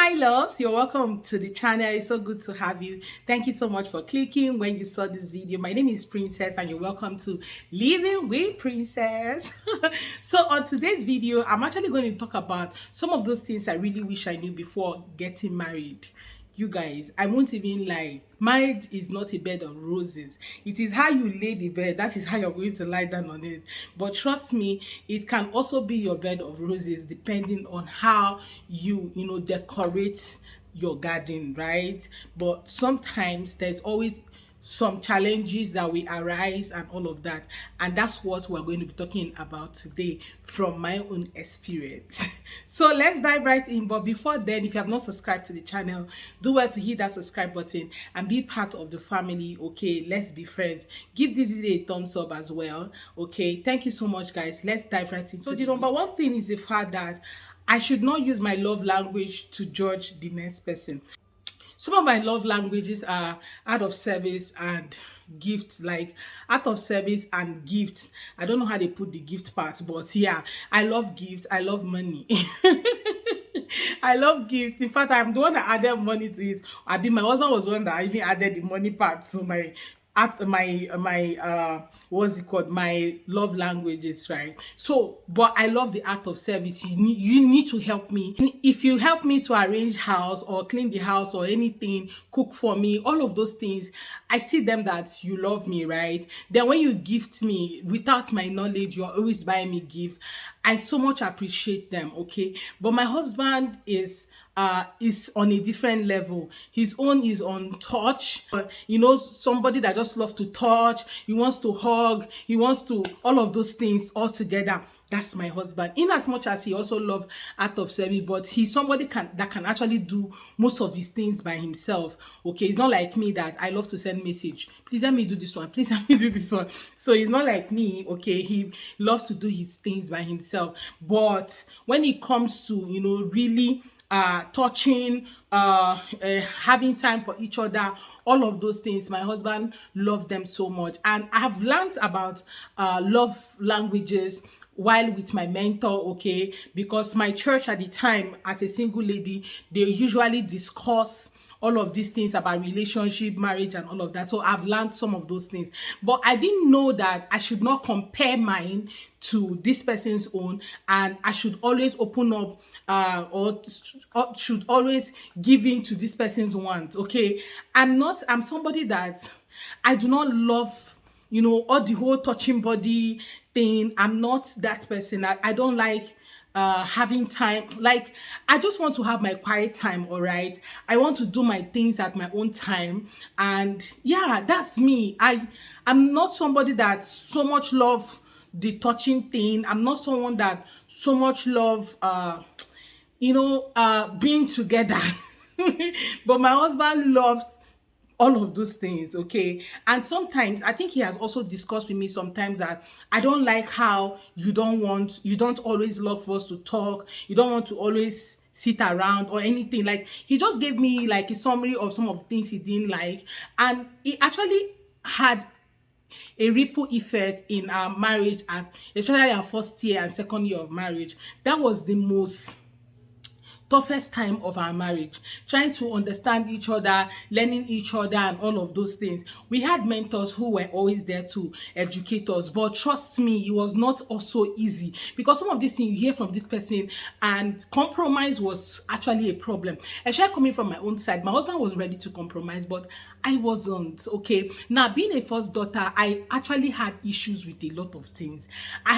my loves, you're welcome to the channel. It's so good to have you. Thank you so much for clicking when you saw this video. My name is Princess and you're welcome to Living with Princess. So on today's video, I'm actually going to talk about some of those things I really wish I knew before getting married. You guys, I won't even lie. Marriage is not a bed of roses. It is how you lay the bed. That is how you're going to lie down on it. But trust me, it can also be your bed of roses depending on how you decorate your garden, right? But sometimes there's always some challenges that will arise and all of that, and that's what we're going to be talking about today from my own experience. So let's dive right in. But before then, if you have not subscribed to the channel, do well to hit that subscribe button and be part of the family. Okay, let's be friends. Give this video a thumbs up as well. Okay, thank you so much, guys. Let's dive right in. So the number one thing is the fact that I should not use my love language to judge the next person. Some of my love languages are out of service and gifts. Like out of service and gifts, I don't know how they put the gift part, but yeah, I love gifts. I love money. I love gifts. In fact, I'm the one that added money to it. My husband was the one that even added the money part to my what's it called, my love languages, right? So but I love the act of service. You need to help me. If you help me to arrange house or clean the house or anything, cook for me, all of those things, I see them that you love me, right? Then when you gift me without my knowledge, you're always buying me gifts, I so much appreciate them. Okay, but my husband is on a different level. His own is on touch. Somebody that just loves to touch. He wants to hug. He wants to all of those things all together. That's my husband. In as much as he also loves act of service, but he's somebody that can actually do most of his things by himself. Okay, it's not like me that I love to send message. Please let me do this one. Please let me do this one. So he's not like me. Okay, he loves to do his things by himself. But when it comes to really touching, having time for each other, all of those things, my husband loved them so much. And I've learned about love languages while with my mentor, okay, because my church at the time, as a single lady, they usually discuss all of these things about relationship, marriage, and all of that. So I've learned some of those things, but I didn't know that I should not compare mine to this person's own, and I should always open up or should always give in to this person's want. Okay, I'm somebody that I do not love all the whole touching body thing. I'm not that person. I don't like having time. Like, I just want to have my quiet time. All right, I want to do my things at my own time, and yeah, that's me. I'm not somebody that so much love the touching thing. I'm not someone that so much love being together. But my husband loves all of those things. Okay, and sometimes I think he has also discussed with me sometimes that I don't like how you don't always love for us to talk. You don't want to always sit around or anything. Like, he just gave me like a summary of some of the things he didn't like, and it actually had a ripple effect in our marriage, at especially our first year and second year of marriage. That was the most toughest time of our marriage, trying to understand each other, learning each other, and all of those things. We had mentors who were always there to educate us, but trust me, it was not also easy, because some of these things you hear from this person, and compromise was actually a problem. Especially coming from my own side, my husband was ready to compromise, but I wasn't. Okay, now being a first daughter, I actually had issues with a lot of things. I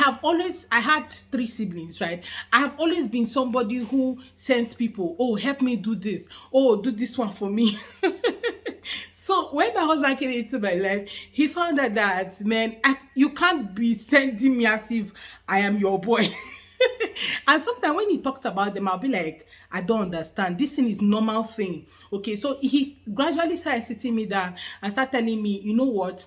had 3 siblings, right? I have always been somebody who sends people, oh, help me do this, oh, do this one for me. So when my husband came into my life, he found out that, man, you can't be sending me as if I am your boy. And sometimes when he talks about them, I'll be like, I don't understand. This thing is normal thing. Okay, so he gradually started sitting me down and started telling me, you know what,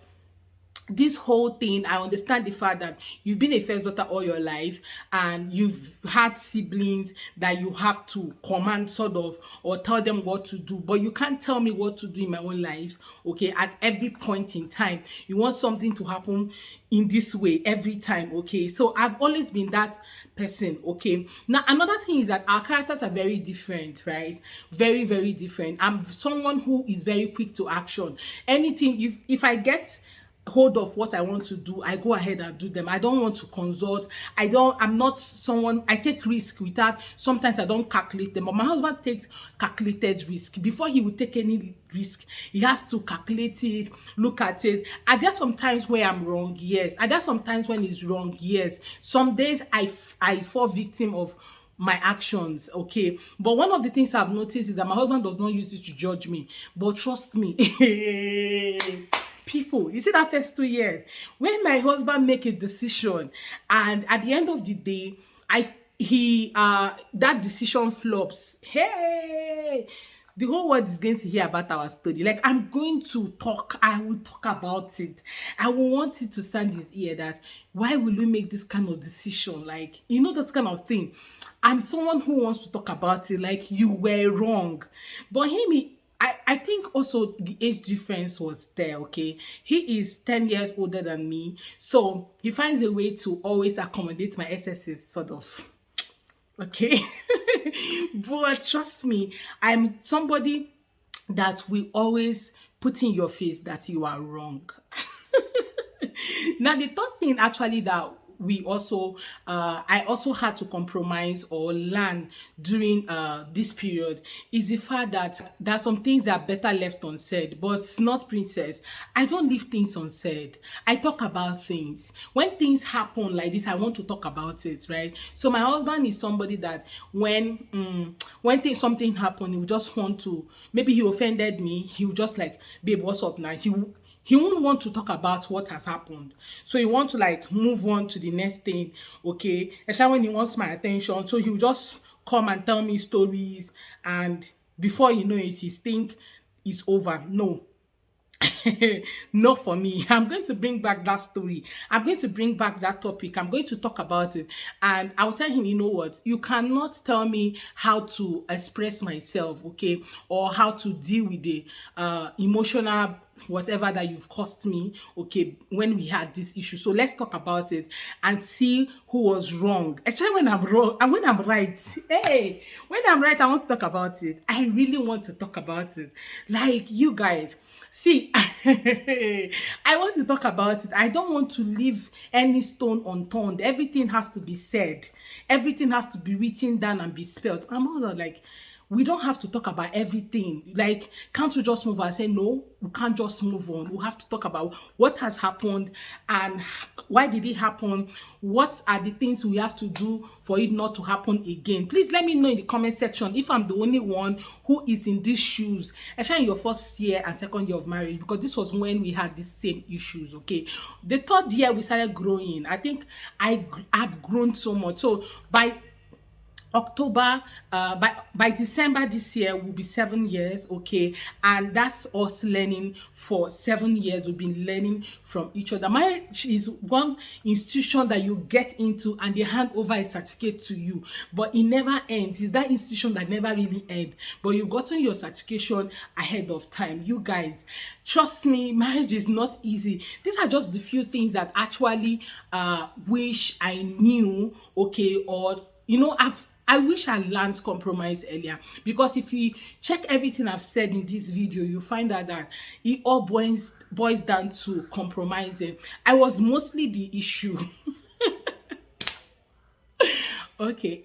this whole thing, I understand the fact that you've been a first daughter all your life and you've had siblings that you have to command sort of, or tell them what to do, but you can't tell me what to do in my own life. Okay, at every point in time you want something to happen in this way every time. Okay, so I've always been that person. Okay, now another thing is that our characters are very different, right? Very, very different. I'm someone who is very quick to action. Anything, if I get hold of what I want to do, I go ahead and do them. I don't want to consult. I'm not someone, I take risk without, sometimes I don't calculate them. But my husband takes calculated risk. Before he would take any risk, he has to calculate it, look at it. Are there some times where I'm wrong? Yes. Are there some times when he's wrong? Yes. Some days I fall victim of my actions. Okay, but one of the things I've noticed is that my husband does not use it to judge me, but trust me, people, you see that first 2 years when my husband make a decision and at the end of the day that decision flops, hey, the whole world is going to hear about our story. Like, I'm going to talk, I will talk about it. I will want it to stand his ear that why will we make this kind of decision, like, you know, this kind of thing. I'm someone who wants to talk about it, like, you were wrong. But I think also the age difference was there. Okay, he is 10 years older than me, so he finds a way to always accommodate my excesses, sort of. Okay. But trust me, I'm somebody that will always put in your face that you are wrong. Now, the third thing actually that we also I also had to compromise or learn during this period is the fact that there are some things that are better left unsaid. But not, princess, I don't leave things unsaid. I talk about things. When things happen like this, I want to talk about it, right? So my husband is somebody that when something happened, he would just want to, maybe he offended me, he would just like, babe, what's up now? He won't want to talk about what has happened. So he wants to like move on to the next thing, okay? Especially when he wants my attention. So he'll just come and tell me stories, and before you know it, he think it's over. No. Not for me. I'm going to bring back that story. I'm going to bring back that topic. I'm going to talk about it. And I'll tell him, you know what? You cannot tell me how to express myself, okay? Or how to deal with the emotional whatever that you've cost me, okay, when we had this issue. So let's talk about it and see who was wrong. Especially when I'm wrong and when I'm right. Hey, when I'm right, I want to talk about it. I really want to talk about it. Like, you guys, see, I want to talk about it. I don't want to leave any stone unturned. Everything has to be said. Everything has to be written down and be spelled. I'm also like, we don't have to talk about everything. Like, can't we just move on and say, no, we can't just move on. We have to talk about what has happened and why did it happen? What are the things we have to do for it not to happen again? Please let me know in the comment section if I'm the only one who is in these shoes, especially in your first year and second year of marriage, because this was when we had the same issues, okay? The third year, we started growing. I think I've grown so much. So by October, by December this year will be 7 years, okay? And that's us learning for 7 years. We've been learning from each other. Marriage is one institution that you get into and they hand over a certificate to you, but it never ends. It's that institution that never really ends, but you've gotten your certification ahead of time. You guys, trust me, marriage is not easy. These are just the few things that actually wish I knew, okay? Or, you know, I wish I learned compromise earlier, because if you check everything I've said in this video, you find out that it all boils down to compromising. I was mostly the issue. Okay.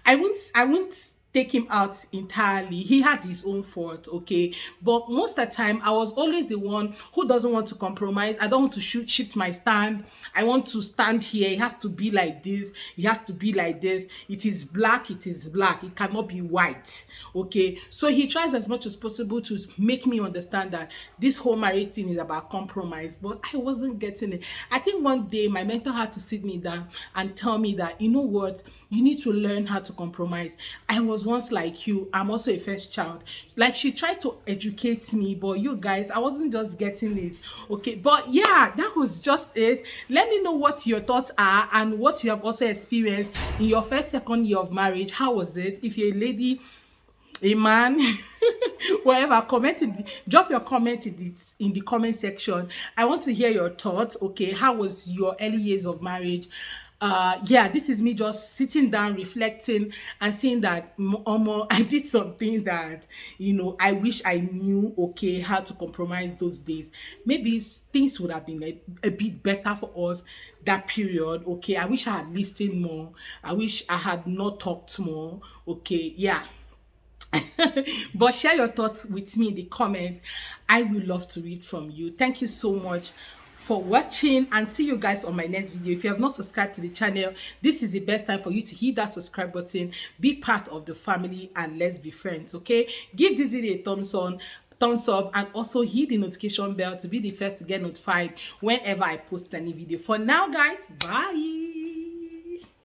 I won't take him out entirely. He had his own fault, okay? But most of the time, I was always the one who doesn't want to compromise. I don't want to shift my stand. I want to stand here. It has to be like this. It has to be like this. It is black. It is black. It cannot be white, okay? So he tries as much as possible to make me understand that this whole marriage thing is about compromise, but I wasn't getting it. I think one day my mentor had to sit me down and tell me that, you know what, you need to learn how to compromise. I was once like you. I'm also a first child. Like, she tried to educate me, but you guys, I wasn't just getting it, okay? But yeah, that was just it. Let me know what your thoughts are and what you have also experienced in your first, second year of marriage. How was it? If you're a lady, a man, whatever, drop your comment in the comment section. I want to hear your thoughts, okay? How was your early years of marriage? yeah, this is me just sitting down, reflecting, and seeing that I did some things that, I wish I knew, okay, how to compromise those days. Maybe things would have been a bit better for us that period. Okay, I wish I had listened more. I wish I had not talked more. Okay, yeah. But share your thoughts with me in the comments. I will love to read from you. Thank you so much for watching, and see you guys on my next video. If you have not subscribed to the channel, this is the best time for you to hit that subscribe button, be part of the family, and let's be friends. Okay, give this video a thumbs up, and also hit the notification bell to be the first to get notified whenever I post any video. For now, guys, bye.